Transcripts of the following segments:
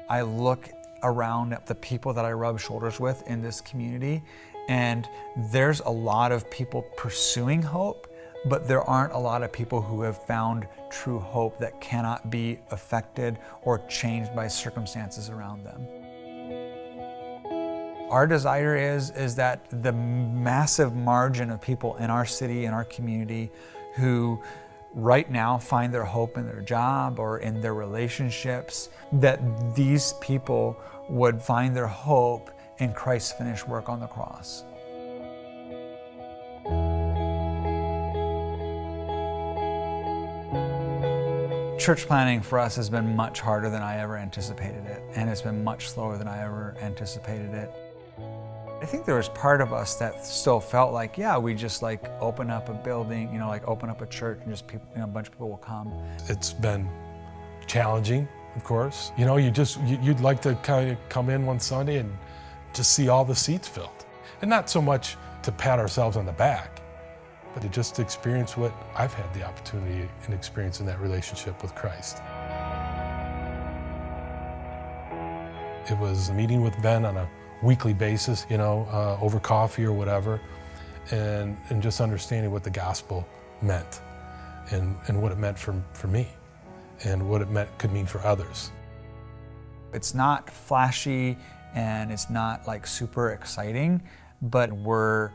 I look around at the people that I rub shoulders with in this community, and there's a lot of people pursuing hope, but there aren't a lot of people who have found true hope that cannot be affected or changed by circumstances around them. Our desire is that the massive margin of people in our city, in our community, who right now find their hope in their job or in their relationships, that these people would find their hope in Christ's finished work on the cross. Church planning for us has been much harder than I ever anticipated it, and it's been much slower than I ever anticipated it. I think there was part of us that still felt like, yeah, we just like open up a building, like open up a church and just people, a bunch of people will come. It's been challenging, of course. You'd like to kind of come in one Sunday and just see all the seats filled. And not so much to pat ourselves on the back, but to just experience what I've had the opportunity and experience in that relationship with Christ. It was a meeting with Ben on a weekly basis, over coffee or whatever, and just understanding what the gospel meant and what it meant for me and what it could mean for others. It's not flashy and it's not like super exciting, but we're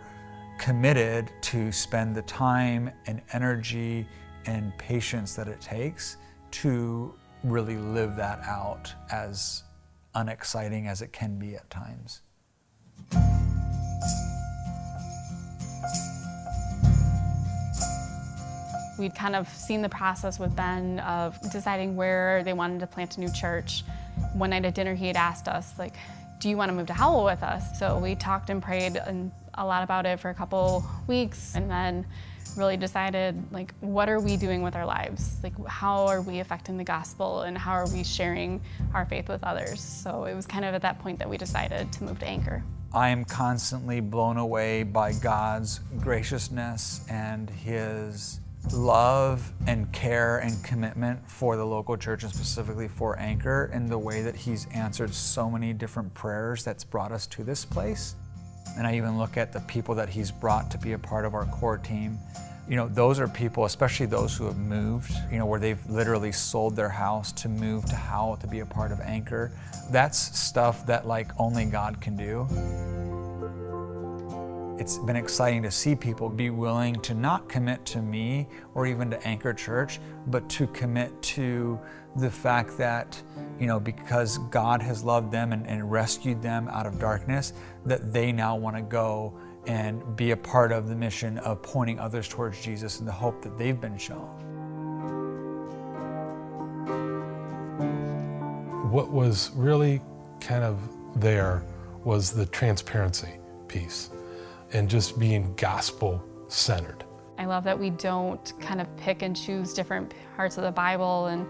committed to spend the time and energy and patience that it takes to really live that out, as unexciting as it can be at times. We'd kind of seen the process with Ben of deciding where they wanted to plant a new church. One night at dinner, he had asked us, do you want to move to Howell with us? So we talked and prayed a lot about it for a couple weeks, and then really decided, what are we doing with our lives? How are we affecting the gospel, and how are we sharing our faith with others? So it was kind of at that point that we decided to move to Anchor. I am constantly blown away by God's graciousness and His love and care and commitment for the local church, and specifically for Anchor, in the way that He's answered so many different prayers that's brought us to this place. And I even look at the people that He's brought to be a part of our core team. Those are people, especially those who have moved, where they've literally sold their house to move to Howell to be a part of Anchor. That's stuff that only God can do. It's been exciting to see people be willing to not commit to me or even to Anchor Church, but to commit to the fact that, because God has loved them and rescued them out of darkness, that they now want to go and be a part of the mission of pointing others towards Jesus and the hope that they've been shown. What was really kind of there was the transparency piece and just being gospel-centered. I love that we don't kind of pick and choose different parts of the Bible and,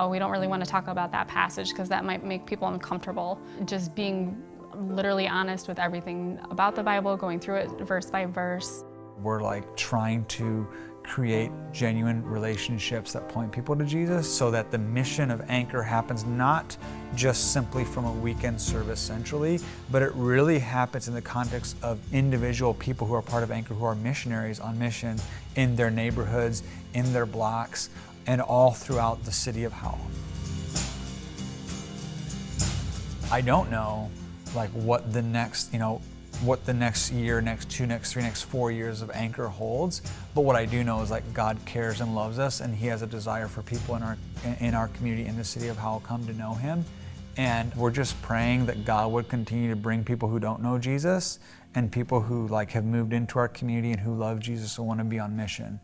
we don't really want to talk about that passage because that might make people uncomfortable. Just being literally honest with everything about the Bible, going through it verse by verse. We're trying to create genuine relationships that point people to Jesus, so that the mission of Anchor happens not just simply from a weekend service centrally, but it really happens in the context of individual people who are part of Anchor, who are missionaries on mission in their neighborhoods, in their blocks, and all throughout the city of Howell. I don't know what the next, what the next year, next 2, next 3, next 4 years of Anchor holds. But what I do know is God cares and loves us, and He has a desire for people in our community, in the city of Howell, come to know Him. And we're just praying that God would continue to bring people who don't know Jesus and people who have moved into our community and who love Jesus and want to be on mission.